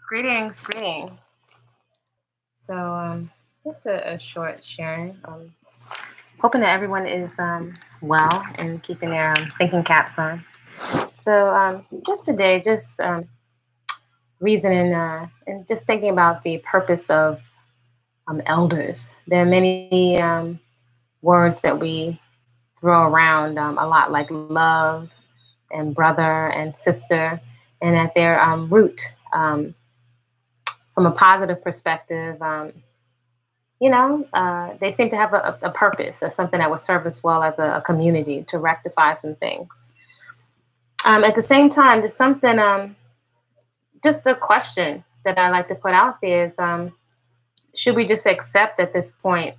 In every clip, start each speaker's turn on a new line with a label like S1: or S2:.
S1: Greetings, greetings. So, just a short sharing. Hoping that everyone is well and keeping their thinking caps on. So, just today, just reasoning and just thinking about the purpose of elders. There are many words that we throw around a lot, like love and brother and sister, and at their root, from a positive perspective. They seem to have a purpose or something that would serve us well as a community to rectify some things. At the same time, there's something, just a question that I like to put out there is, should we just accept at this point,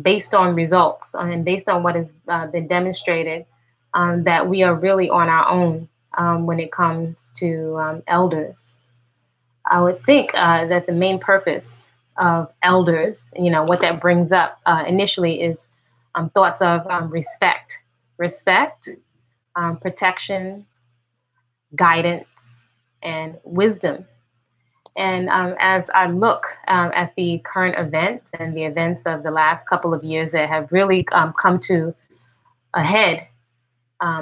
S1: based on results and based on what has been demonstrated, that we are really on our own when it comes to elders? I would think that the main purpose of elders, what that brings up initially is thoughts of respect, protection, guidance, and wisdom. And as I look at the current events and the events of the last couple of years that have really come to a head,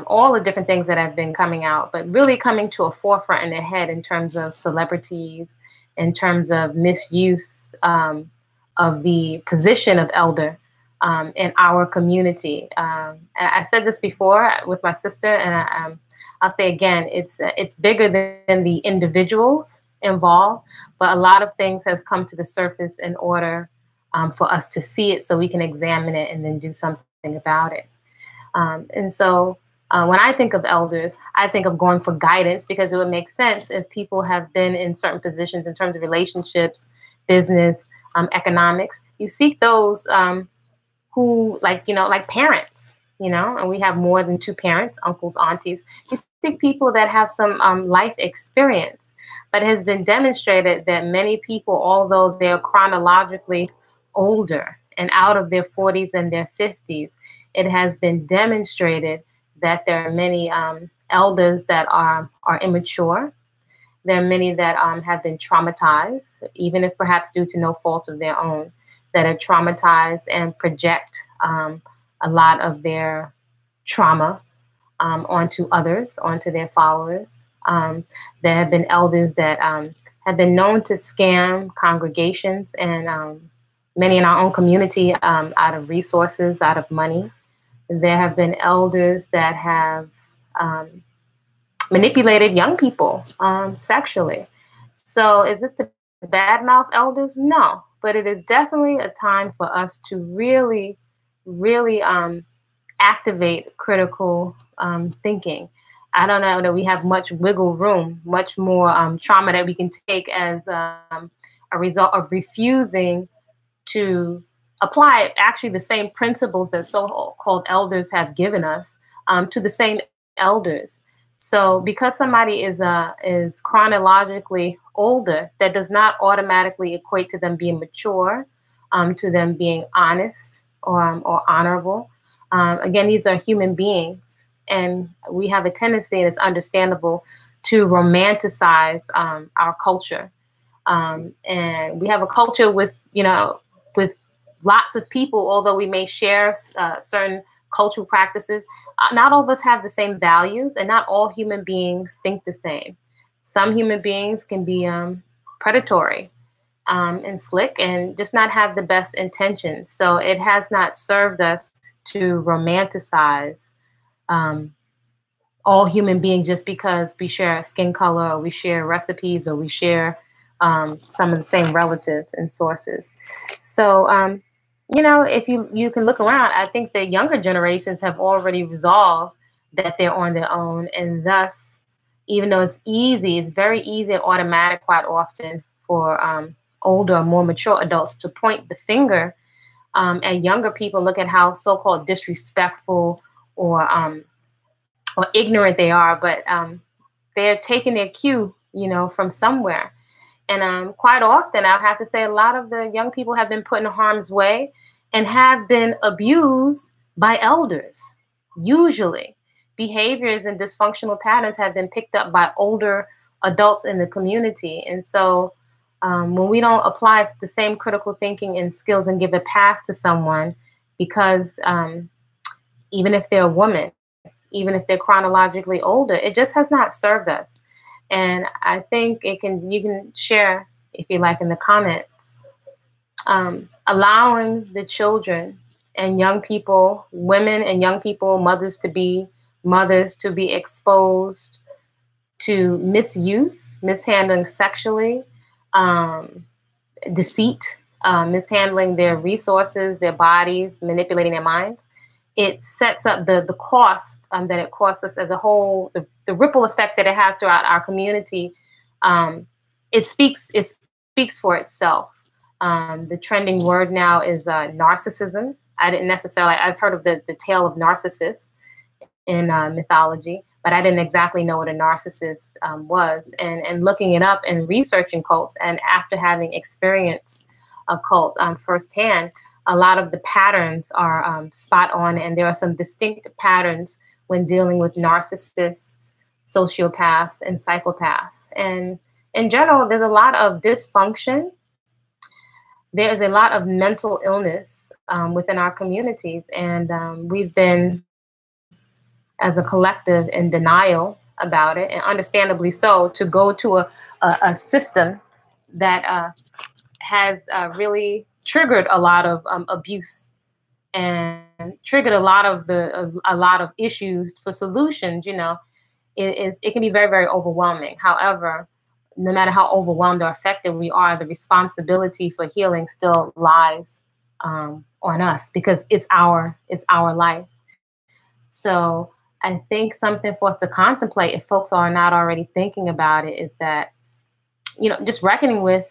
S1: all the different things that have been coming out, but really coming to a forefront and ahead in terms of celebrities, in terms of misuse of the position of elder in our community. I said this before with my sister, and I'll say again, it's bigger than the individuals involved, but a lot of things has come to the surface in order for us to see it so we can examine it and then do something about it. And so when I think of elders, I think of going for guidance because it would make sense if people have been in certain positions in terms of relationships, business, economics. You seek those who, like parents, and we have more than two parents, uncles, aunties. You seek people that have some life experience, but it has been demonstrated that many people, although they're chronologically older and out of their 40s and their 50s, it has been demonstrated that there are many elders that are immature. There are many that have been traumatized, even if perhaps due to no fault of their own, that are traumatized and project a lot of their trauma onto others, onto their followers. There have been elders that have been known to scam congregations and many in our own community out of resources, out of money. There have been elders that have manipulated young people sexually. So is this to badmouth elders? No, but it is definitely a time for us to really, really activate critical thinking. I don't know that we have much wiggle room, much more trauma that we can take as a result of refusing to apply actually the same principles that so-called elders have given us to the same elders. So because somebody is chronologically older, that does not automatically equate to them being mature, to them being honest or honorable. Again, these are human beings, and we have a tendency, and it's understandable, to romanticize our culture. And we have a culture with lots of people, although we may share certain cultural practices, not all of us have the same values, and not all human beings think the same. Some human beings can be predatory and slick and just not have the best intentions. So it has not served us to romanticize all human beings just because we share a skin color or we share recipes or we share some of the same relatives and sources. So, if you can look around, I think the younger generations have already resolved that they're on their own. And thus, even though it's very easy and automatic quite often for older, more mature adults to point the finger at younger people, look at how so-called disrespectful or ignorant they are, but they're taking their cue, from somewhere. And quite often, I'll have to say a lot of the young people have been put in harm's way and have been abused by elders. Usually, behaviors and dysfunctional patterns have been picked up by older adults in the community. And so when we don't apply the same critical thinking and skills and give a pass to someone, because even if they're a woman, even if they're chronologically older, it just has not served us. And I think you can share, if you like, in the comments, allowing the children and young people, women and young people, mothers to be exposed to misuse, mishandling sexually, deceit, mishandling their resources, their bodies, manipulating their minds. It sets up the cost that it costs us as a whole, the ripple effect that it has throughout our community. It speaks for itself. The trending word now is narcissism. I've heard of the tale of Narcissists in mythology, but I didn't exactly know what a narcissist was. And looking it up and researching cults, and after having experienced a cult firsthand, a lot of the patterns are spot on, and there are some distinct patterns when dealing with narcissists, sociopaths, and psychopaths. And in general, there's a lot of dysfunction. There is a lot of mental illness within our communities, and we've been, as a collective, in denial about it, and understandably so, to go to a system that has really triggered a lot of abuse and triggered a lot of issues for solutions. It can be very, very overwhelming. However, no matter how overwhelmed or affected we are, the responsibility for healing still lies on us, because it's our life. So I think something for us to contemplate, if folks are not already thinking about it, is that, just reckoning with,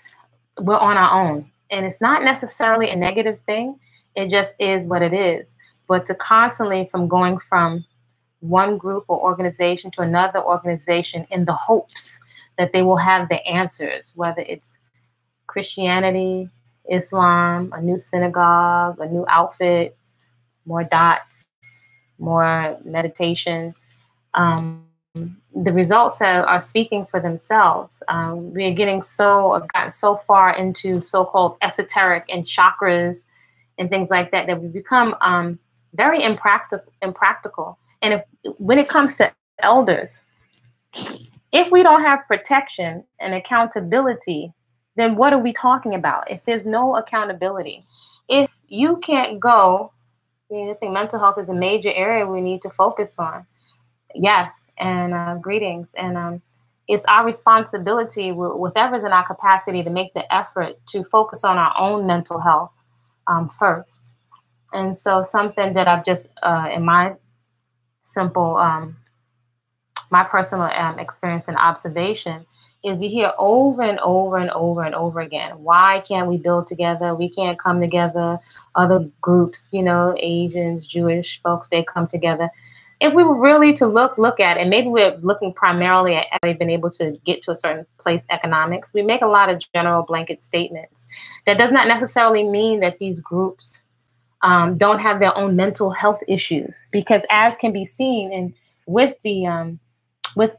S1: we're on our own. And it's not necessarily a negative thing. It just is what it is. But to constantly going from one group or organization to another organization in the hopes that they will have the answers, whether it's Christianity, Islam, a new synagogue, a new outfit, more dots, more meditation, the results are speaking for themselves. We are gotten so far into so-called esoteric and chakras and things like that we become very impractical. And when it comes to elders, if we don't have protection and accountability, then what are we talking about? If there's no accountability, if you can't go, I think mental health is a major area we need to focus on. Yes, and greetings. And it's our responsibility, whatever's in our capacity, to make the effort to focus on our own mental health first. And so something that I've just, in my simple, my personal experience and observation, is we hear over and over and over and over again, why can't we build together? We can't come together. Other groups, Asians, Jewish folks, they come together. If we were really to look at it, maybe we're looking primarily at they've been able to get to a certain place economics, we make a lot of general blanket statements. That does not necessarily mean that these groups don't have their own mental health issues, because as can be seen, and with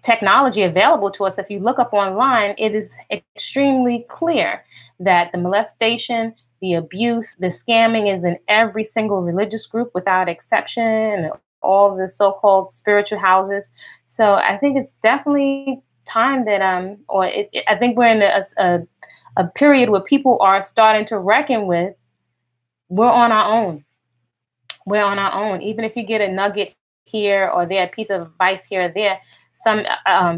S1: technology available to us, if you look up online, it is extremely clear that the molestation, the abuse, the scamming is in every single religious group without exception, all the so-called spiritual houses. So I think it's definitely time that I think we're in a period where people are starting to reckon with, we're on our own. We're on our own. Even if you get a nugget here or there, a piece of advice here or there, some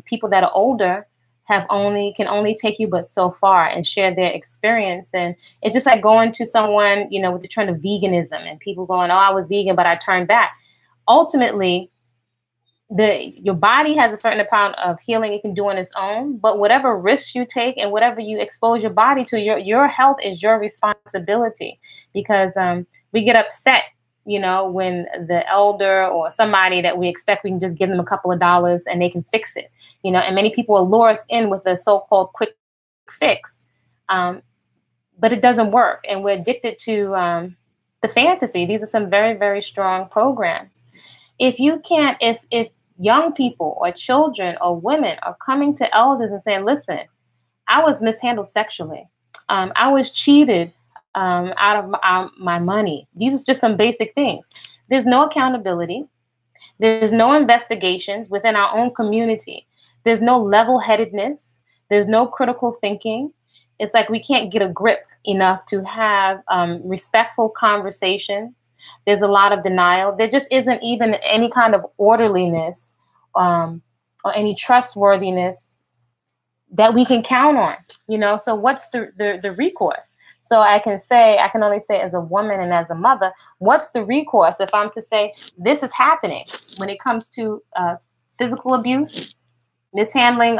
S1: people that are older can only take you but so far and share their experience. And it's just like going to someone, with the trend of veganism and people going, oh, I was vegan, but I turned back. Ultimately, your body has a certain amount of healing it can do on its own, but whatever risks you take and whatever you expose your body to, your health is your responsibility. Because we get upset, when the elder or somebody that we expect, we can just give them a couple of dollars and they can fix it, and many people will lure us in with a so-called quick fix, but it doesn't work, and we're addicted to the fantasy. These are some very, very strong programs. If young people or children or women are coming to elders and saying, listen, I was mishandled sexually. I was cheated out of my money. These are just some basic things. There's no accountability. There's no investigations within our own community. There's no level-headedness. There's no critical thinking. It's like we can't get a grip enough to have respectful conversations. There's a lot of denial. There just isn't even any kind of orderliness or any trustworthiness that we can count on, you know? So what's the recourse? So I can only say as a woman and as a mother, what's the recourse if I'm to say this is happening when it comes to physical abuse, mishandling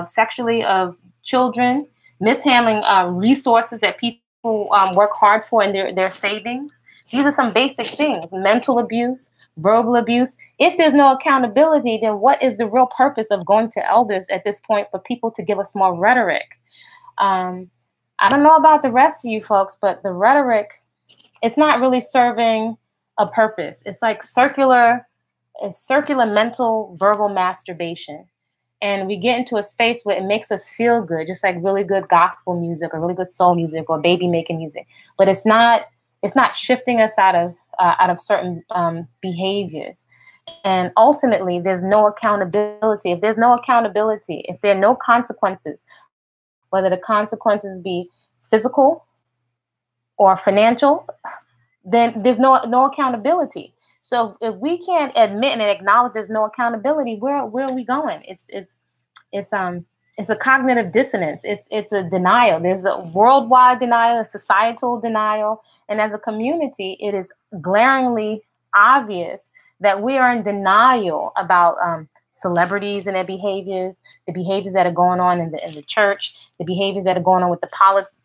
S1: sexually of children, mishandling resources that people work hard for in their savings. These are some basic things: mental abuse, verbal abuse. If there's no accountability, then what is the real purpose of going to elders at this point for people to give us more rhetoric? I don't know about the rest of you folks, but the rhetoric, it's not really serving a purpose. It's like circular mental verbal masturbation. And we get into a space where it makes us feel good, just like really good gospel music or really good soul music or baby making music. But it's not shifting us out of certain behaviors. And ultimately, there's no accountability. If there's no accountability, if there are no consequences, whether the consequences be physical or financial, then there's no accountability. So if we can't admit and acknowledge there's no accountability, where are we going? It's a cognitive dissonance. It's a denial. There's a worldwide denial, a societal denial, and as a community, it is glaringly obvious that we are in denial about celebrities and their behaviors, the behaviors that are going on in the church, the behaviors that are going on with the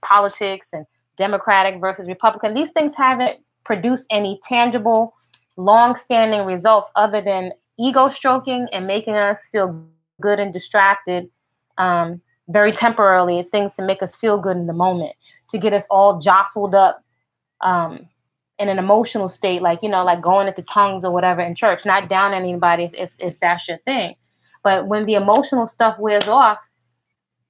S1: politics and Democratic versus Republican. These things haven't produced any tangible, long-standing results other than ego stroking and making us feel good and distracted very temporarily, things to make us feel good in the moment, to get us all jostled up in an emotional state, like going into tongues or whatever in church. Not down on anybody if that's your thing. But when the emotional stuff wears off,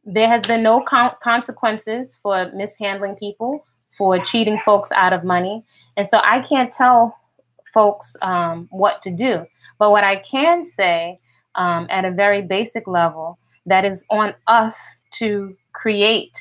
S1: there has been no consequences for mishandling people, for cheating folks out of money. And so I can't tell folks what to do. But what I can say at a very basic level, that is on us to create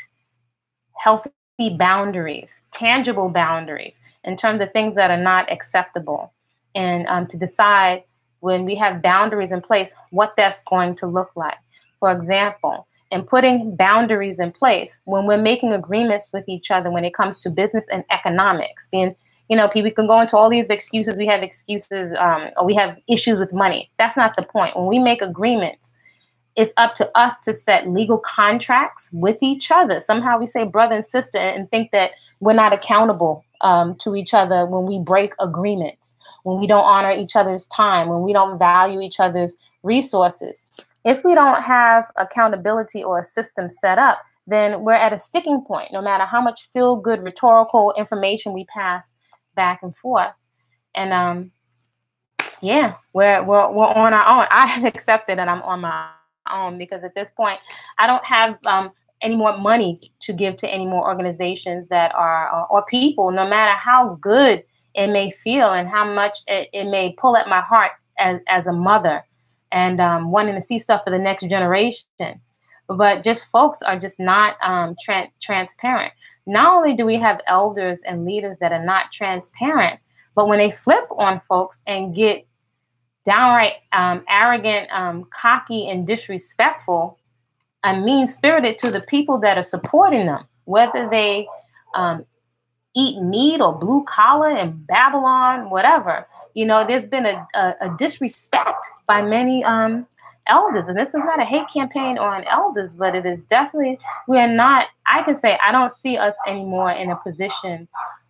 S1: healthy boundaries, tangible boundaries in terms of things that are not acceptable. And to decide when we have boundaries in place, what that's going to look like. For example, and putting boundaries in place when we're making agreements with each other when it comes to business and economics. Then, we can go into all these excuses. We have excuses or we have issues with money. That's not the point. When we make agreements, it's up to us to set legal contracts with each other. Somehow we say brother and sister and think that we're not accountable to each other when we break agreements, when we don't honor each other's time, when we don't value each other's resources. If we don't have accountability or a system set up, then we're at a sticking point, no matter how much feel-good rhetorical information we pass back and forth. And we're on our own. I have accepted that I'm on my own because at this point, I don't have any more money to give to any more organizations that are or people, no matter how good it may feel and how much it may pull at my heart as a mother and wanting to see stuff for the next generation. But just folks are just not transparent. Not only do we have elders and leaders that are not transparent, but when they flip on folks and get downright arrogant, cocky, and disrespectful and mean-spirited to the people that are supporting them, whether they eat meat or blue collar in Babylon, whatever. There's been a disrespect by many elders. And this is not a hate campaign on elders, but it is definitely, I can say I don't see us anymore in a position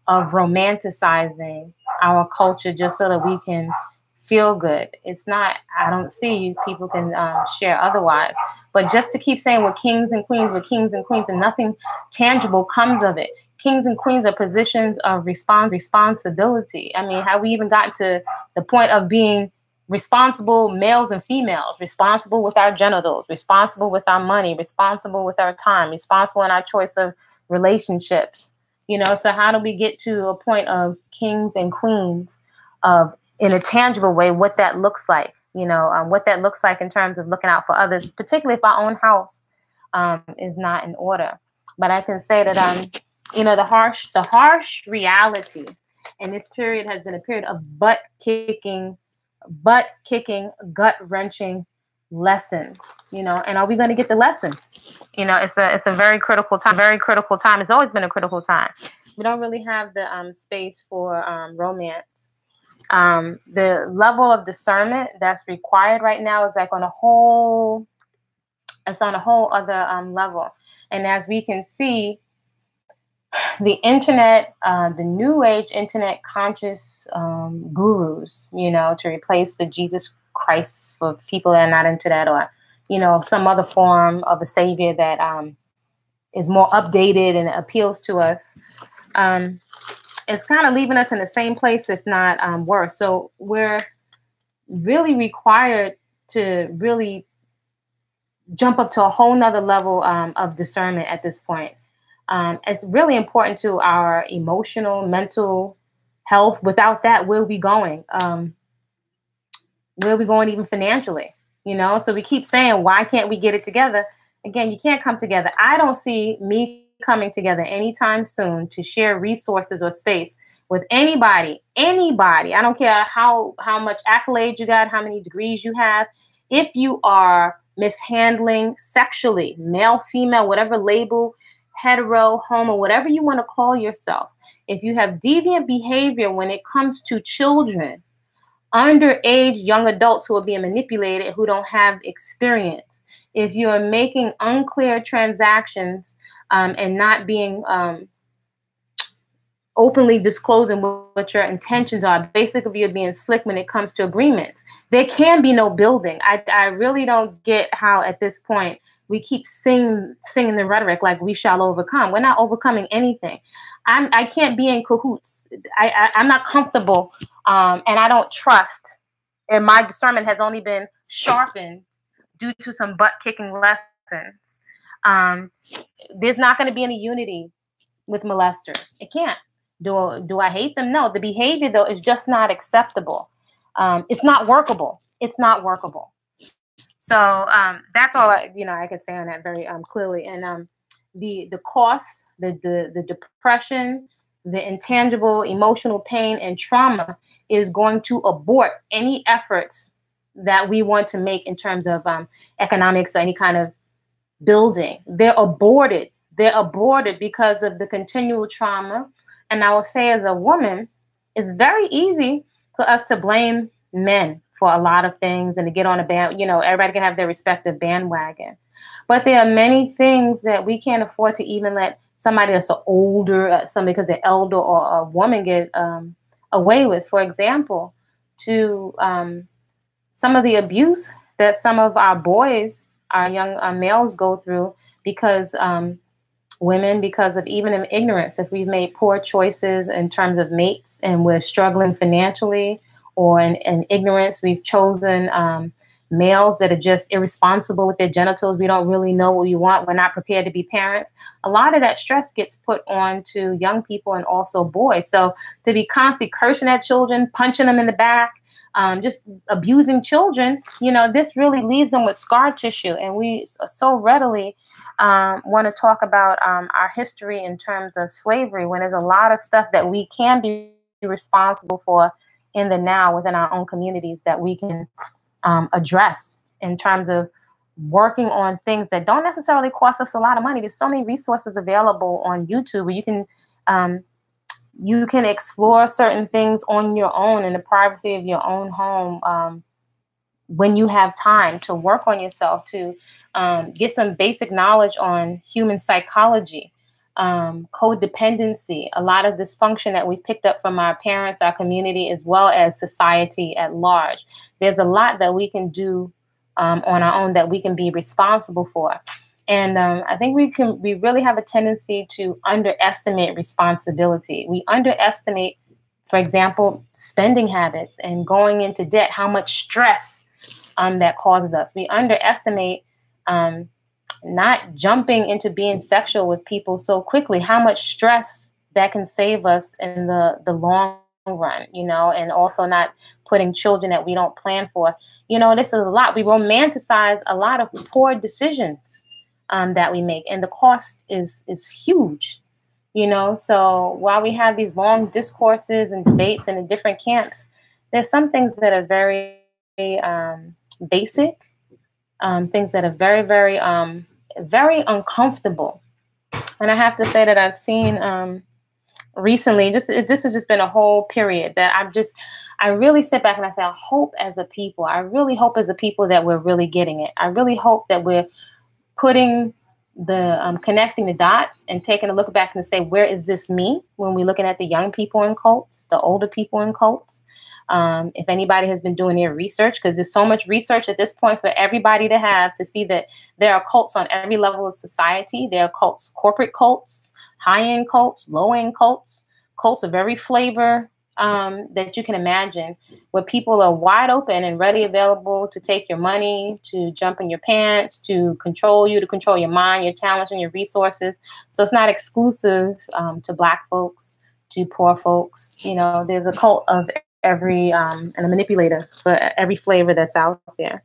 S1: of romanticizing our culture just so that we can feel good. It's not, I don't see you people can share otherwise, but just to keep saying we're kings and queens, and nothing tangible comes of it. Kings and queens are positions of responsibility. I mean, how we even gotten to the point of being responsible males and females, responsible with our genitals, responsible with our money, responsible with our time, responsible in our choice of relationships. So how do we get to a point of kings and queens of, in a tangible way, what that looks like, what that looks like in terms of looking out for others, particularly if our own house is not in order. But I can say that, the harsh reality in this period has been a period of butt kicking, gut wrenching lessons, and are we going to get the lessons? It's a very critical time. It's always been a critical time. We don't really have the space for romance. The level of discernment that's required right now is like on a whole other level. And as we can see, the internet, the new age internet conscious gurus, to replace the Jesus Christ for people that are not into that, or, some other form of a savior that is more updated and appeals to us. It's kind of leaving us in the same place, if not worse. So we're really required to really jump up to a whole nother level of discernment at this point. It's really important to our emotional, mental health. Without that, where are we going? Where are we going even financially? So we keep saying, why can't we get it together? Again, you can't come together. I don't see me coming together anytime soon to share resources or space with anybody. I don't care how much accolades you got, how many degrees you have. If you are mishandling sexually, male, female, whatever label, hetero, homo, whatever you want to call yourself, if you have deviant behavior when it comes to children, underage young adults who are being manipulated, who don't have experience, if you are making unclear transactions and not being openly disclosing what your intentions are, basically you're being slick when it comes to agreements, there can be no building. I really don't get how at this point we keep singing the rhetoric like we shall overcome. We're not overcoming anything. I can't be in cahoots. I'm not comfortable, and I don't trust. And my discernment has only been sharpened due to some butt-kicking lessons. There's not going to be any unity with molesters. It can't. Do I hate them? No. The behavior, though, is just not acceptable. It's not workable. So that's all I can say on that very clearly. And the cost, the depression, the intangible emotional pain and trauma is going to abort any efforts that we want to make in terms of economics or any kind of building. They're aborted because of the continual trauma. And I will say, as a woman, it's very easy for us to blame men for a lot of things and to get on a band, everybody can have their respective bandwagon. But there are many things that we can't afford to even let somebody that's older, somebody because they're elder or a woman get away with. For example, to some of the abuse that some of our boys, our young males go through because women, because of even in ignorance, if we've made poor choices in terms of mates and we're struggling financially, or in ignorance, we've chosen males that are just irresponsible with their genitals. We don't really know what we want. We're not prepared to be parents. A lot of that stress gets put on to young people and also boys. So to be constantly cursing at children, punching them in the back, just abusing children, this really leaves them with scar tissue. And we so readily want to talk about our history in terms of slavery, when there's a lot of stuff that we can be responsible for in the now within our own communities that we can address in terms of working on things that don't necessarily cost us a lot of money. There's so many resources available on YouTube where you can explore certain things on your own in the privacy of your own home when you have time to work on yourself, to get some basic knowledge on human psychology, codependency, a lot of dysfunction that we've picked up from our parents, our community, as well as society at large. There's a lot that we can do on our own that we can be responsible for. And I think we really have a tendency to underestimate responsibility. We underestimate For example, spending habits and going into debt, how much stress that causes us. We underestimate not jumping into being sexual with people so quickly, how much stress that can save us in the long run, and also not putting children that we don't plan for. This is a lot. We romanticize a lot of poor decisions that we make, and the cost is huge. So while we have these long discourses and debates in the different camps, there's some things that are very basic, things that are very, very, very uncomfortable. And I have to say that I've seen recently, this has just been a whole period that I really sit back and I say, I really hope as a people that we're really getting it. I really hope that we're putting connecting the dots and taking a look back and say, where is this me when we're looking at the young people in cults, the older people in cults? If anybody has been doing their research, because there's so much research at this point for everybody to have to see that there are cults on every level of society. There are cults, corporate cults, high-end cults, low-end cults, cults of every flavor that you can imagine, where people are wide open and ready, available to take your money, to jump in your pants, to control you, to control your mind, your talents, and your resources. So it's not exclusive to Black folks, to poor folks. There's a cult of every and a manipulator for every flavor that's out there.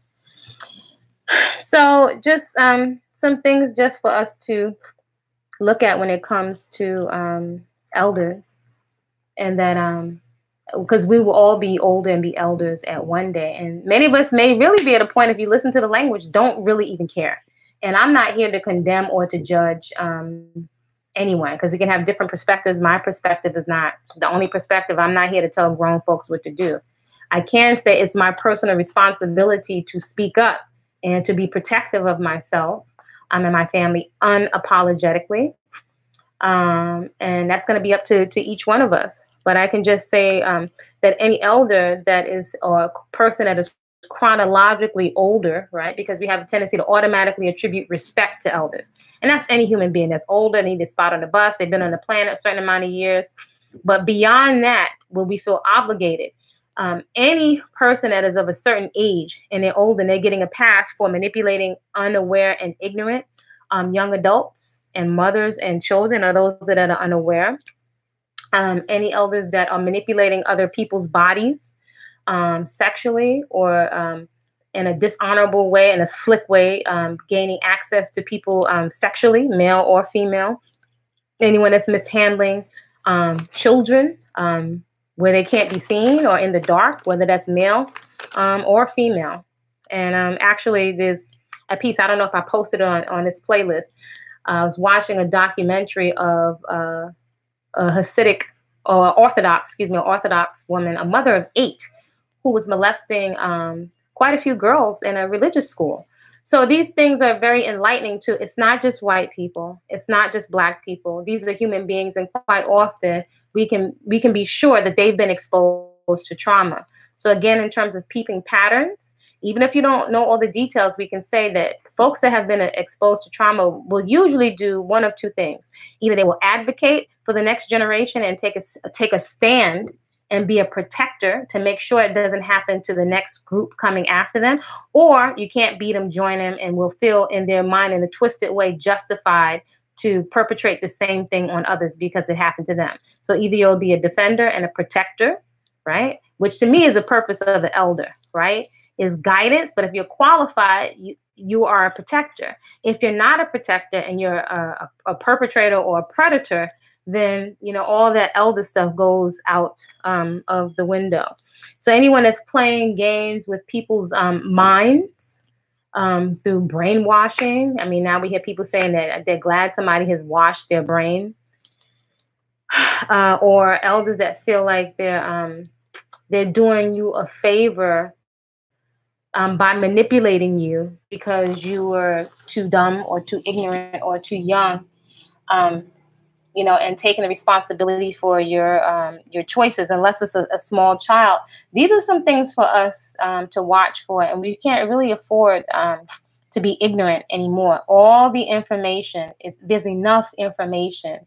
S1: So just some things just for us to look at when it comes to elders, and that because we will all be older and be elders at one day, and many of us may really be at a point, if you listen to the language, don't really even care. And I'm not here to condemn or to judge anyone, because we can have different perspectives. My perspective is not the only perspective. I'm not here to tell grown folks what to do. I can say it's my personal responsibility to speak up and to be protective of myself and my family unapologetically. And that's going to be up to each one of us. But I can just say that any elder that is, or person that is chronologically older, right? Because we have a tendency to automatically attribute respect to elders. And that's any human being that's older, they need a spot on the bus, they've been on the planet a certain amount of years. But beyond that, will we feel obligated? Any person that is of a certain age and they're old and they're getting a pass for manipulating unaware and ignorant young adults and mothers and children, or those that are unaware. Any elders that are manipulating other people's bodies sexually, or in a dishonorable way, in a slick way, gaining access to people sexually, male or female. Anyone that's mishandling children where they can't be seen or in the dark, whether that's male or female. And actually, there's a piece, I don't know if I posted it on this playlist. I was watching a documentary of a Hasidic or Orthodox woman, a mother of 8, who was molesting quite a few girls in a religious school. So these things are very enlightening too. It's not just white people. It's not just Black people. These are human beings, and quite often we can be sure that they've been exposed to trauma. So again, in terms of peeping patterns, even if you don't know all the details, we can say that folks that have been exposed to trauma will usually do one of two things. Either they will advocate for the next generation and take a stand and be a protector to make sure it doesn't happen to the next group coming after them, or you can't beat them, join them, and will feel in their mind in a twisted way justified to perpetrate the same thing on others because it happened to them. So either you'll be a defender and a protector, right? Which to me is the purpose of the elder, right? Is guidance. But if you're qualified, you are a protector. If you're not a protector and you're a perpetrator or a predator, then all that elder stuff goes out of the window. So anyone that's playing games with people's minds through brainwashing. I mean, now we hear people saying that they're glad somebody has washed their brain, or elders that feel like they're doing you a favor by manipulating you because you were too dumb or too ignorant or too young, and taking the responsibility for your choices, unless it's a small child. These are some things for us to watch for, and we can't really afford to be ignorant anymore. All the information there's enough information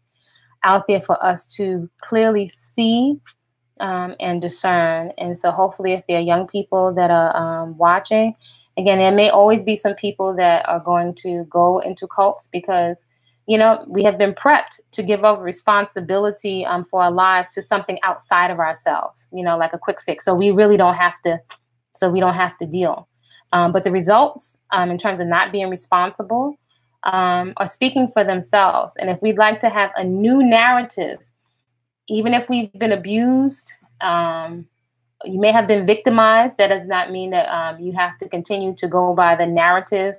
S1: out there for us to clearly see and discern. And so hopefully if there are young people that are watching, again, there may always be some people that are going to go into cults because, you know, we have been prepped to give over responsibility for our lives to something outside of ourselves, you know, like a quick fix. So we really don't have to, deal. But the results in terms of not being responsible are speaking for themselves. And if we'd like to have a new narrative, even if we've been abused, you may have been victimized. That does not mean that you have to continue to go by the narrative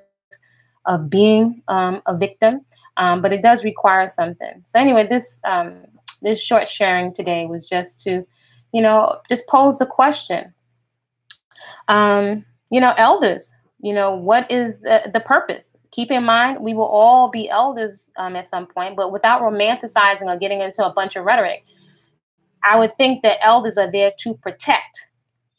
S1: of being a victim, but it does require something. So anyway, this short sharing today was just to, you know, just pose the question. You know, elders, you know, what is the purpose? Keep in mind, we will all be elders at some point, but without romanticizing or getting into a bunch of rhetoric, I would think that elders are there to protect.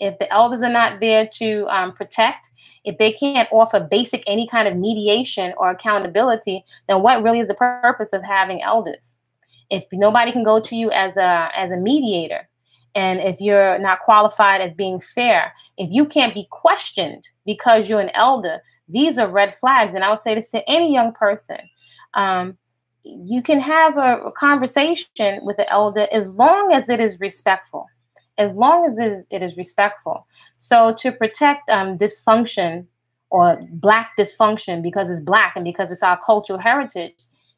S1: If the elders are not there to protect, if they can't offer basic any kind of mediation or accountability, then what really is the purpose of having elders? If nobody can go to you as a mediator, and if you're not qualified as being fair, if you can't be questioned because you're an elder, these are red flags. And I would say this to any young person. You can have a conversation with the elder as long as it is respectful. As long as it is respectful. So to protect dysfunction or Black dysfunction because it's Black and because it's our cultural heritage,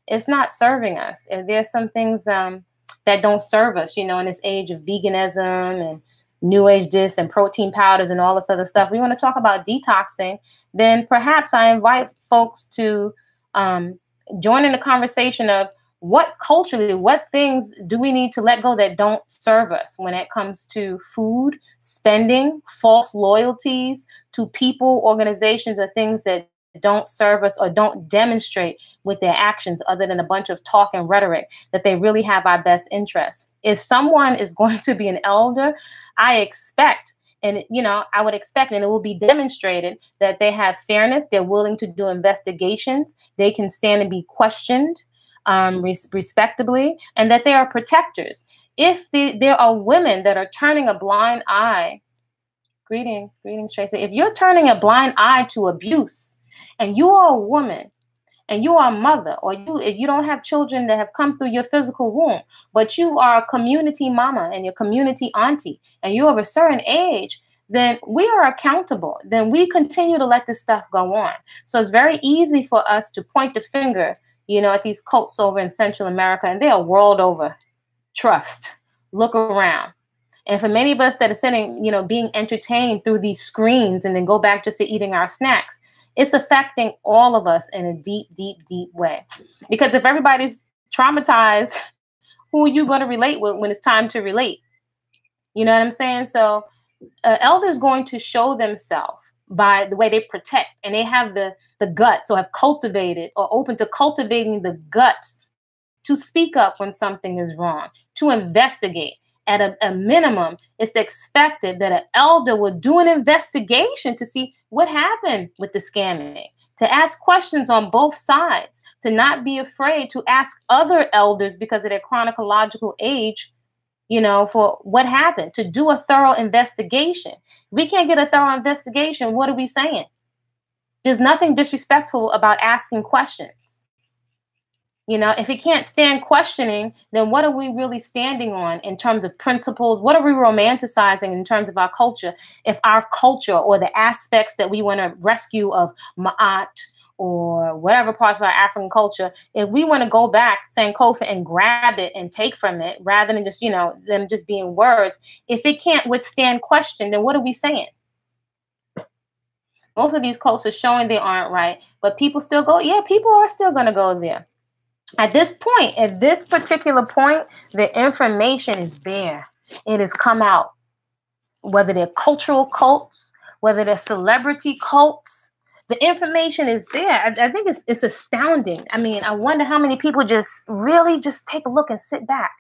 S1: it's not serving us. There's some things that don't serve us, you know, in this age of veganism and new age this and protein powders and all this other stuff. We want to talk about detoxing. Then perhaps I invite folks to join in the conversation of what culturally, what things do we need to let go that don't serve us when it comes to food, spending, false loyalties to people, organizations, or things that don't serve us or don't demonstrate with their actions other than a bunch of talk and rhetoric that they really have our best interests. If someone is going to be an elder, I expect, and you know, I would expect, and it will be demonstrated that they have fairness, they're willing to do investigations, they can stand and be questioned respectably, and that they are protectors. If there are women that are turning a blind eye, greetings, Tracy. If you're turning a blind eye to abuse, and you are a woman, and you are a mother, or if you don't have children that have come through your physical womb, but you are a community mama and your community auntie, and you're of a certain age, then we are accountable. Then we continue to let this stuff go on. So it's very easy for us to point the finger, you know, at these cults over in Central America, and they are world over. Trust. Look around. And for many of us that are sitting, you know, being entertained through these screens and then go back just to eating our snacks, it's affecting all of us in a deep, deep, deep way. Because if everybody's traumatized, who are you going to relate with when it's time to relate? You know what I'm saying? So elders going to show themselves by the way they protect, and they have the guts, or have cultivated or open to cultivating the guts to speak up when something is wrong, to investigate. At a minimum, it's expected that an elder will do an investigation to see what happened with the scamming, to ask questions on both sides, to not be afraid to ask other elders because of their chronological age, you know, for what happened, to do a thorough investigation. If we can't get a thorough investigation, what are we saying? There's nothing disrespectful about asking questions. You know, if it can't stand questioning, then what are we really standing on in terms of principles? What are we romanticizing in terms of our culture? If our culture or the aspects that we want to rescue of Ma'at or whatever parts of our African culture, if we want to go back, Sankofa, and grab it and take from it, rather than just, you know, them just being words, if it can't withstand question, then what are we saying? Most of these cults are showing they aren't right, but people still go, yeah, people are still going to go there. At this point, at this particular point, the information is there. It has come out. Whether they're cultural cults, whether they're celebrity cults, the information is there. I think it's astounding. I mean, I wonder how many people just really just take a look and sit back.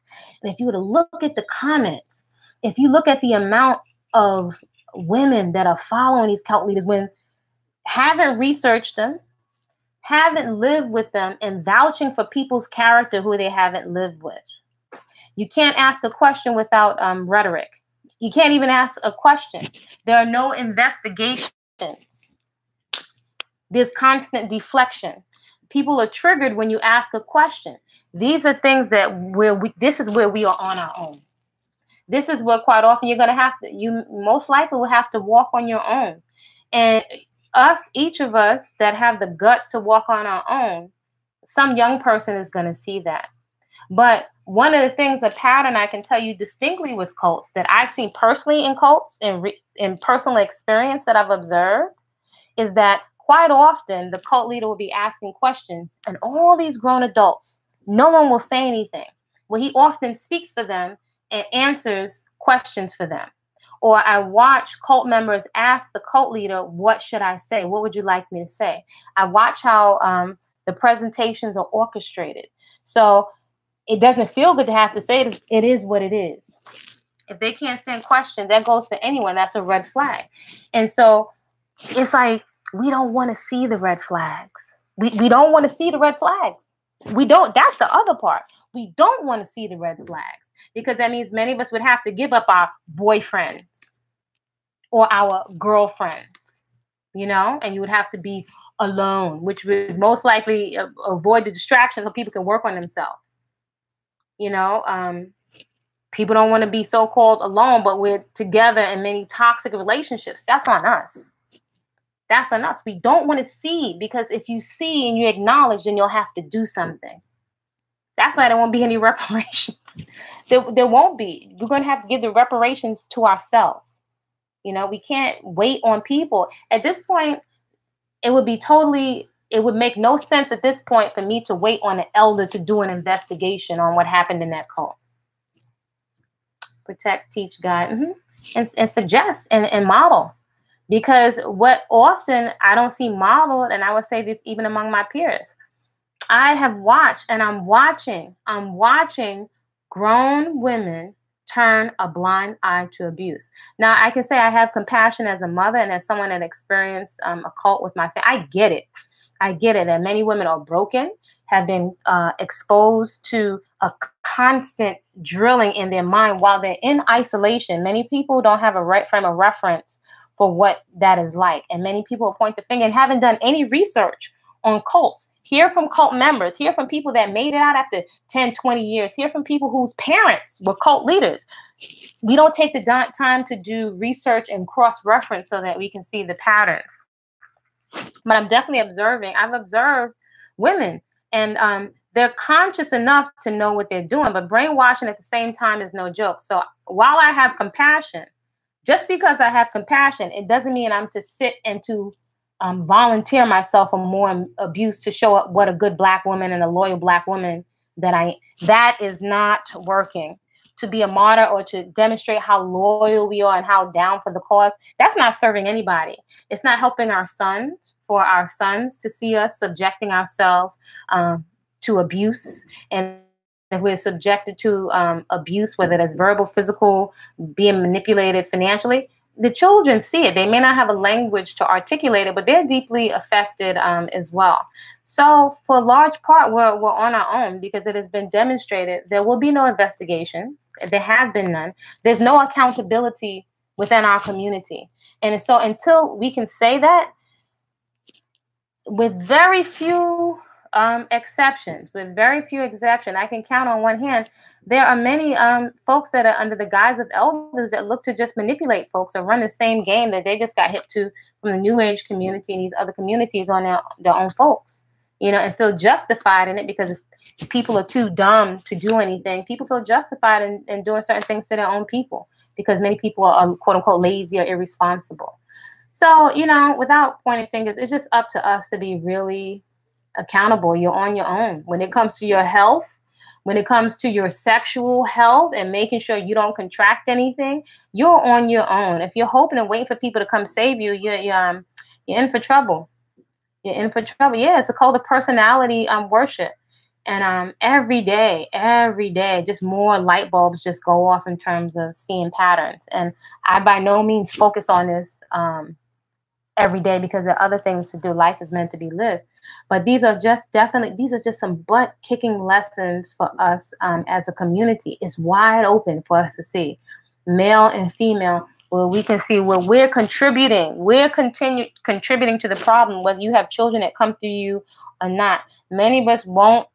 S1: And if you were to look at the comments, if you look at the amount of women that are following these cult leaders, when haven't researched them, haven't lived with them, and vouching for people's character who they haven't lived with. You can't ask a question without rhetoric. You can't even ask a question. There are no investigations. There's constant deflection. People are triggered when you ask a question. These are things that this is where we are on our own. This is where quite often you most likely will have to walk on your own. And each of us that have the guts to walk on our own, some young person is going to see that. But one of the things, a pattern I can tell you distinctly with cults that I've seen personally in cults and in personal experience that I've observed is that quite often the cult leader will be asking questions and all these grown adults, no one will say anything. Well, he often speaks for them and answers questions for them. Or I watch cult members ask the cult leader, what should I say? What would you like me to say? I watch how the presentations are orchestrated. So it doesn't feel good to have to say it. It is what it is. If they can't stand questions, that goes for anyone. That's a red flag. And so it's like, we don't want to see the red flags. We don't want to see the red flags. We don't. That's the other part. We don't want to see the red flags because that means many of us would have to give up our boyfriends or our girlfriends, and you would have to be alone, which would most likely avoid the distractions so people can work on themselves. People don't want to be so-called alone, but we're together in many toxic relationships. That's on us. That's on us. We don't want to see, because if you see and you acknowledge, then you'll have to do something. That's why there won't be any reparations. There won't be. We're going to have to give the reparations to ourselves. We can't wait on people. At this point, it would make no sense at this point for me to wait on an elder to do an investigation on what happened in that cult. Protect, teach, guide, and suggest and model. Because what often I don't see modeled, and I would say this even among my peers, I have watched and I'm watching grown women turn a blind eye to abuse. Now, I can say I have compassion as a mother and as someone that experienced a cult with my family. I get it. I get it that many women are broken, have been exposed to a constant drilling in their mind while they're in isolation. Many people don't have a right frame of reference for what that is like. And many people point the finger and haven't done any research on cults. Hear from cult members, hear from people that made it out after 10, 20 years, hear from people whose parents were cult leaders. We don't take the time to do research and cross-reference so that we can see the patterns. But I'm definitely observing. I've observed women, and they're conscious enough to know what they're doing, but brainwashing at the same time is no joke. So while I have compassion, just because I have compassion, it doesn't mean I'm to sit and to volunteer myself for more abuse to show up what a good Black woman and a loyal Black woman that is not working. To be a martyr or to demonstrate how loyal we are and how down for the cause, that's not serving anybody. It's not helping our sons, for our sons to see us subjecting ourselves to abuse. And if we're subjected to abuse, whether that's verbal, physical, being manipulated financially, the children see it. They may not have a language to articulate it, but they're deeply affected as well. So for a large part, we're on our own because it has been demonstrated there will be no investigations. There have been none. There's no accountability within our community. And so until we can say that, with very few exceptions, I can count on one hand, there are many folks that are under the guise of elders that look to just manipulate folks or run the same game that they just got hip to from the New Age community and these other communities on their own folks, and feel justified in it because if people are too dumb to do anything, people feel justified in doing certain things to their own people because many people are quote unquote lazy or irresponsible. So, without pointing fingers, it's just up to us to be really accountable. You're on your own. When it comes to your health, when it comes to your sexual health and making sure you don't contract anything, you're on your own. If you're hoping and waiting for people to come save you, you're in for trouble. You're in for trouble. Yeah, it's a cult of personality worship. And every day, just more light bulbs just go off in terms of seeing patterns. And I by no means focus on this every day because there are other things to do. Life is meant to be lived. But these are just some butt kicking lessons for us as a community. It's wide open for us to see, male and female, where we can see where we're contributing. We're contributing to the problem, whether you have children that come through you or not. Many of us won't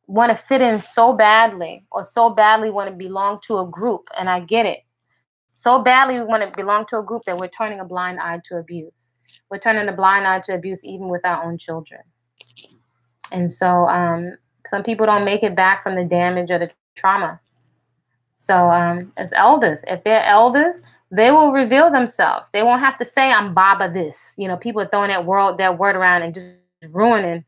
S1: want to fit in so badly, or so badly want to belong to a group. And I get it. So badly we want to belong to a group that we're turning a blind eye to abuse. We're turning a blind eye to abuse even with our own children. And so some people don't make it back from the damage or the trauma. So as elders, if they're elders, they will reveal themselves. They won't have to say, I'm Baba this. You know, people are throwing that word around and just ruining,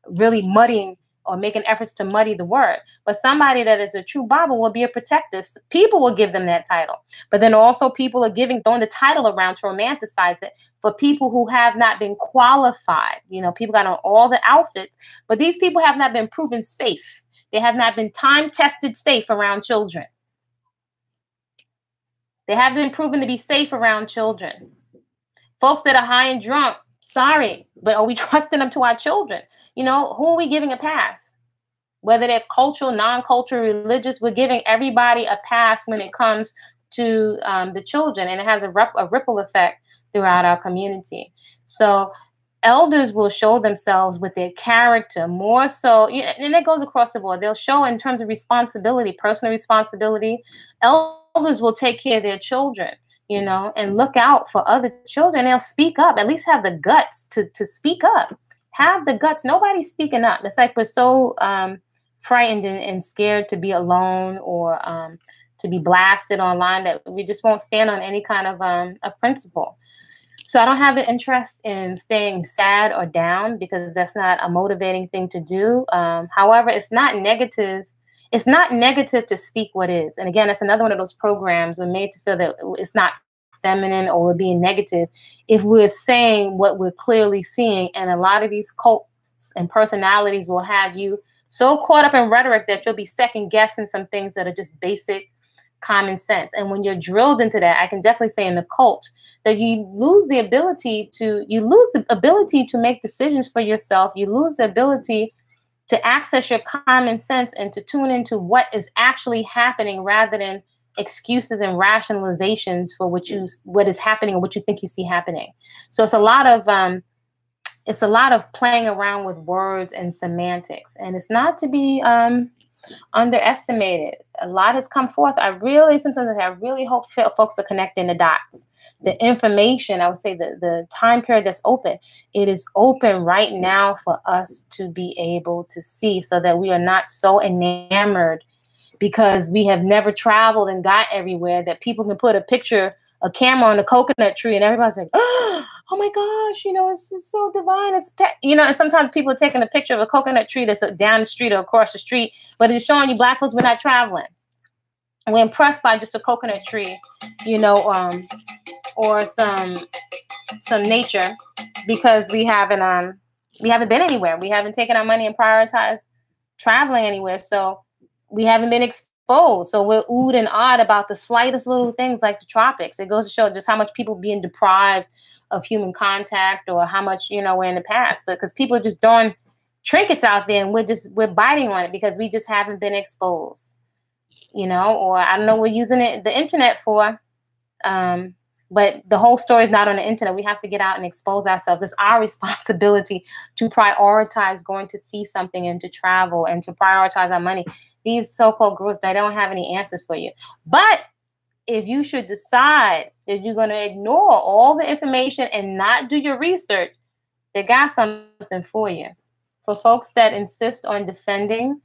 S1: really muddying or making efforts to muddy the word. But somebody that is a true Baba will be a protector. People will give them that title. But then also people are throwing the title around to romanticize it for people who have not been qualified. You know, people got on all the outfits, but these people have not been proven safe. They have not been time-tested safe around children. They have been proven to be safe around children. Folks that are high and drunk, sorry, but are we trusting them to our children? You know, who are we giving a pass? Whether they're cultural, non-cultural, religious, we're giving everybody a pass when it comes to the children. And it has a ripple effect throughout our community. So elders will show themselves with their character more so, and it goes across the board. They'll show in terms of responsibility, personal responsibility. Elders will take care of their children, you know, and look out for other children. They'll speak up, at least have the guts to speak up. Have the guts. Nobody's speaking up. It's like we're so frightened and scared to be alone or to be blasted online that we just won't stand on any kind of a principle. So I don't have an interest in staying sad or down because that's not a motivating thing to do. However, it's not negative. It's not negative to speak what is. And again, that's another one of those programs we're made to feel that it's not feminine or we're being negative if we're saying what we're clearly seeing. And a lot of these cults and personalities will have you so caught up in rhetoric that you'll be second guessing some things that are just basic common sense. And when you're drilled into that, I can definitely say in the cult that you lose the ability to make decisions for yourself. You lose the ability to access your common sense and to tune into what is actually happening rather than excuses and rationalizations for what is happening or what you think you see happening. So it's a lot of playing around with words and semantics, and it's not to be underestimated. A lot has come forth. I really hope folks are connecting the dots. The information, I would say the time period that's open, it is open right now for us to be able to see so that we are not so enamored because we have never traveled and got everywhere that people can put a camera on a coconut tree and everybody's like, oh my gosh, you know, it's so divine. It's you know, and sometimes people are taking a picture of a coconut tree that's down the street or across the street, but it's showing you Black folks, we're not traveling. We're impressed by just a coconut tree, you know, or some nature because we haven't been anywhere. We haven't taken our money and prioritized traveling anywhere. So we haven't been exposed. So we're oohed and awed about the slightest little things like the tropics. It goes to show just how much people being deprived of human contact or how much, you know, we're in the past. But because people are just throwing trinkets out there and we're biting on it because we just haven't been exposed, you know, or I don't know, we're using the internet for, but the whole story is not on the internet. We have to get out and expose ourselves. It's our responsibility to prioritize going to see something and to travel and to prioritize our money. These so-called gurus, they don't have any answers for you. But if you should decide that you're going to ignore all the information and not do your research, they got something for you. For folks that insist on defending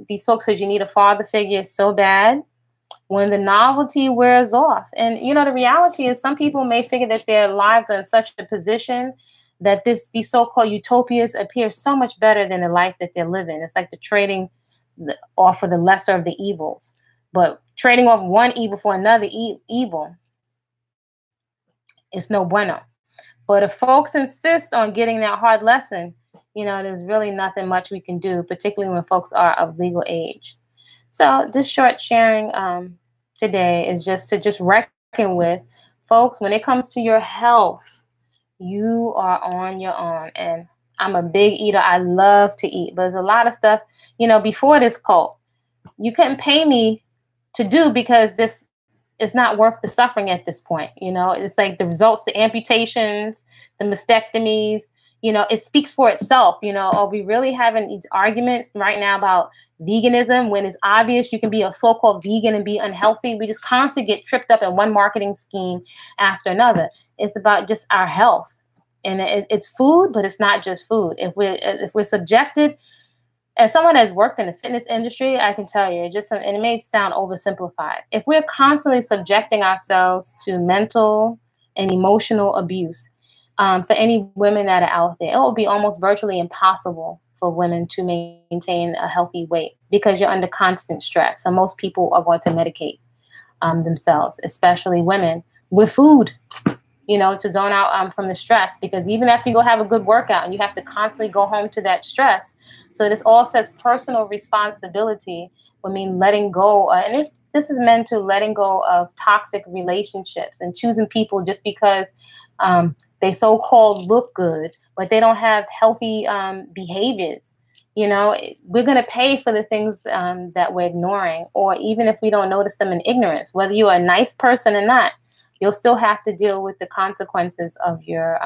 S1: these folks because you need a father figure so bad, when the novelty wears off. And, you know, the reality is some people may figure that their lives are in such a position that these so-called utopias appear so much better than the life that they're living. It's like the trading off of the lesser of the evils. But trading off one evil for another evil is no bueno. But if folks insist on getting that hard lesson, you know, there's really nothing much we can do, particularly when folks are of legal age. So this short sharing today is just to reckon with folks when it comes to your health. you are on your own. And I'm a big eater. I love to eat, but there's a lot of stuff, before this cult, you couldn't pay me to do because this is not worth the suffering at this point. It's like the results, the amputations, the mastectomies, it speaks for itself. Are we really having these arguments right now about veganism when it's obvious you can be a so-called vegan and be unhealthy? We just constantly get tripped up in one marketing scheme after another. It's about just our health, and it's food, but it's not just food. If we're subjected, as someone that's worked in the fitness industry, I can tell you, and it may sound oversimplified, if we're constantly subjecting ourselves to mental and emotional abuse, for any women that are out there, it will be almost virtually impossible for women to maintain a healthy weight because you're under constant stress. So most people are going to medicate themselves, especially women, with food, to zone out from the stress, because even after you go have a good workout and you have to constantly go home to that stress. So this all says personal responsibility. I mean, letting go. And this is meant to letting go of toxic relationships and choosing people just because they so-called look good, but they don't have healthy behaviors. We're going to pay for the things that we're ignoring, or even if we don't notice them in ignorance, whether you're a nice person or not, you'll still have to deal with the consequences of your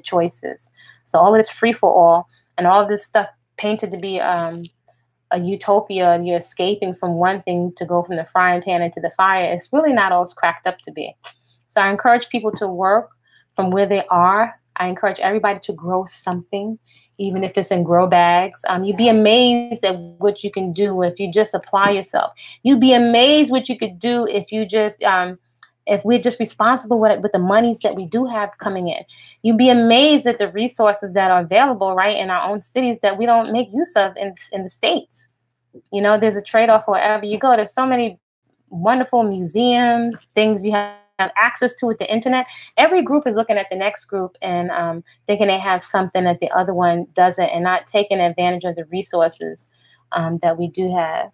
S1: choices. So all of this free for all and all of this stuff painted to be a utopia, and you're escaping from one thing to go from the frying pan into the fire, it's really not all it's cracked up to be. So I encourage people to work from where they are. I encourage everybody to grow something, even if it's in grow bags. You'd be amazed at what you can do if you just apply yourself. You'd be amazed what you could do if you just if we're just responsible with the monies that we do have coming in. You'd be amazed at the resources that are available right in our own cities that we don't make use of in the States. There's a trade-off wherever you go. There's so many wonderful museums, things you have access to with the internet. Every group is looking at the next group and thinking they have something that the other one doesn't, and not taking advantage of the resources that we do have.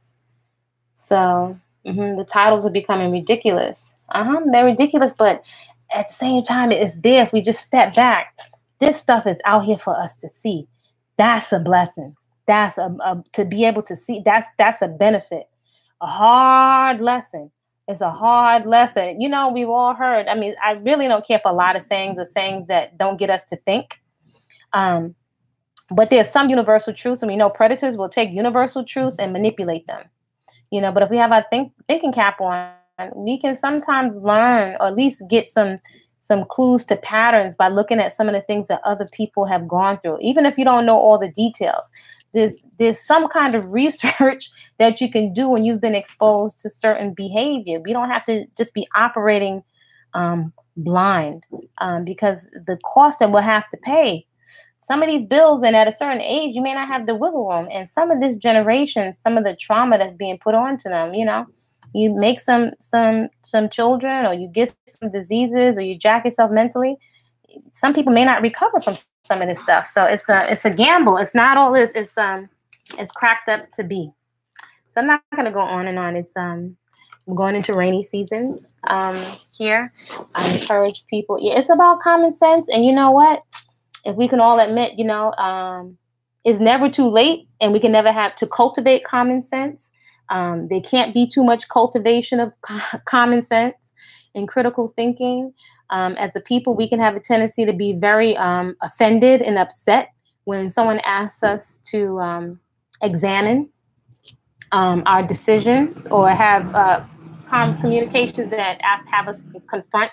S1: So the titles are becoming ridiculous. They're ridiculous, but at the same time, it's there if we just step back. This stuff is out here for us to see. That's a blessing. That's to be able to see. That's a benefit. A hard lesson. It's a hard lesson. We've all heard. I mean, I really don't care for a lot of sayings or sayings that don't get us to think. But there's some universal truths, and we know predators will take universal truths and manipulate them. But if we have our thinking cap on, we can sometimes learn, or at least get some clues to patterns by looking at some of the things that other people have gone through. Even if you don't know all the details, there's some kind of research that you can do when you've been exposed to certain behavior. We don't have to just be operating blind because the cost that we'll have to pay. Some of these bills, and at a certain age, you may not have the wiggle room. And some of this generation, some of the trauma that's being put onto them, you make some children, or you get some diseases, or you jack yourself mentally. Some people may not recover from some of this stuff. So it's a gamble. It's not all this. It's cracked up to be. So I'm not going to go on and on. We're going into rainy season here. I encourage people. Yeah, it's about common sense. And you know what? If we can all admit, it's never too late, and we can never have to cultivate common sense. There can't be too much cultivation of common sense and critical thinking. As a people, we can have a tendency to be very offended and upset when someone asks us to examine our decisions, or have communications that have us confront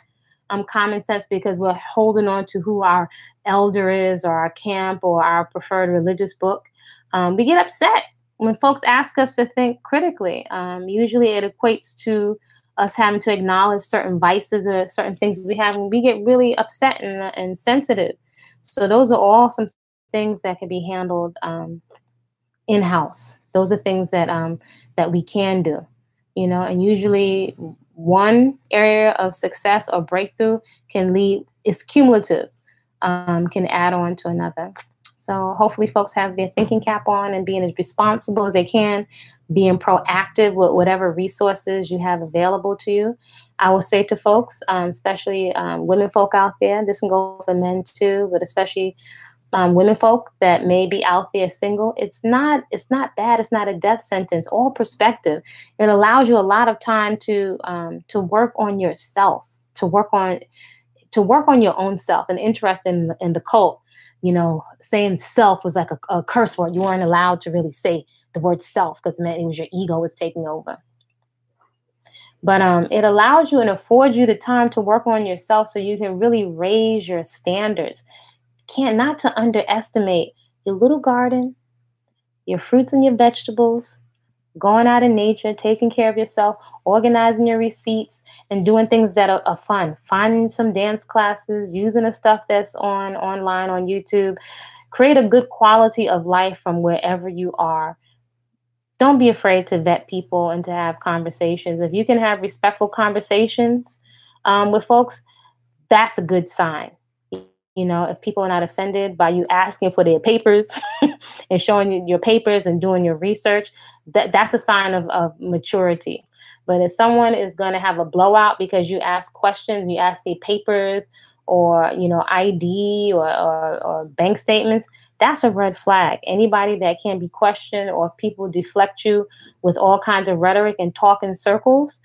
S1: common sense, because we're holding on to who our elder is, or our camp, or our preferred religious book. We get upset when folks ask us to think critically. Usually it equates to us having to acknowledge certain vices or certain things we have, and we get really upset and sensitive. So those are all some things that can be handled in-house. Those are things that we can do, and usually one area of success or breakthrough is cumulative, can add on to another. So hopefully folks have their thinking cap on and being as responsible as they can, being proactive with whatever resources you have available to you. I will say to folks, especially women folk out there, this can go for men too, but especially women folk that may be out there single, it's not bad. It's not a death sentence. All perspective. It allows you a lot of time to work on yourself, to work on your own self. And interest in the cult, saying self was like a curse word. You weren't allowed to really say the word self because it meant it was your ego was taking over. But it allows you and affords you the time to work on yourself so you can really raise your standards. Can't not to underestimate your little garden, your fruits and your vegetables, going out in nature, taking care of yourself, organizing your receipts, and doing things that are fun. Finding some dance classes, using the stuff that's online on YouTube. Create a good quality of life from wherever you are. Don't be afraid to vet people and to have conversations. If you can have respectful conversations with folks, that's a good sign. If people are not offended by you asking for their papers and showing your papers and doing your research, that's a sign of maturity. But if someone is going to have a blowout because you ask questions, you ask their papers or, ID or bank statements, that's a red flag. Anybody that can be questioned or people deflect you with all kinds of rhetoric and talk in circles,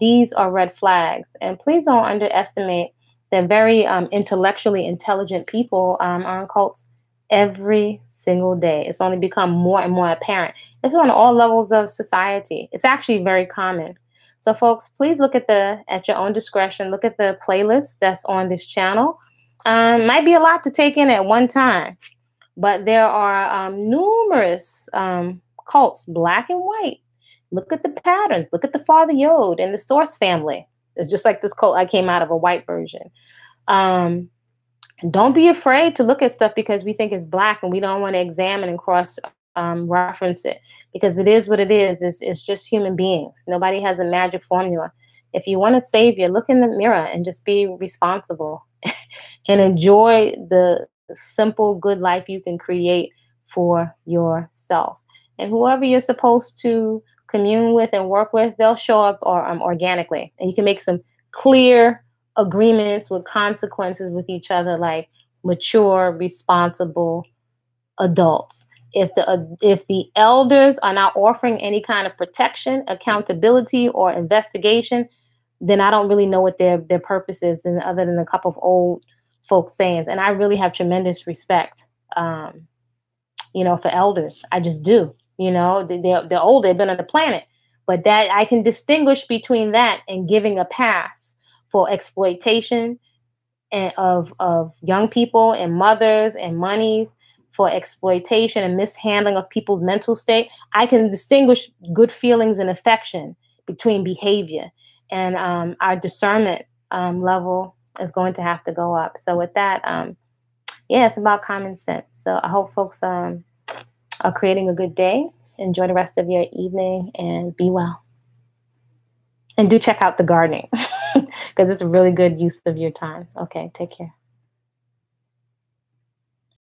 S1: these are red flags. And please don't underestimate that very intellectually intelligent people are in cults every single day. It's only become more and more apparent. It's on all levels of society. It's actually very common. So folks, please look at your own discretion. Look at the playlist that's on this channel. Might be a lot to take in at one time, but there are numerous cults, black and white. Look at the patterns. Look at the Father Yod and the Source family. It's just like this cult. I came out of a white version. Don't be afraid to look at stuff because we think it's black and we don't want to examine and cross reference it because it is what it is. It's just human beings. Nobody has a magic formula. If you want a savior, look in the mirror and just be responsible and enjoy the simple, good life you can create for yourself. And whoever you're supposed to commune with and work with, they'll show up organically. And you can make some clear agreements with consequences with each other, like mature, responsible adults. If the elders are not offering any kind of protection, accountability, or investigation, then I don't really know what their purpose is, and other than a couple of old folks sayings. And I really have tremendous respect, for elders. I just do. They're old. They've been on the planet, but that I can distinguish between that and giving a pass for exploitation and of young people and mothers and monies for exploitation and mishandling of people's mental state. I can distinguish good feelings and affection between behavior, and our discernment level is going to have to go up. So with that, it's about common sense. So I hope folks are creating a good day. Enjoy the rest of your evening and be well. And do check out the gardening because it's a really good use of your time. Okay, take care.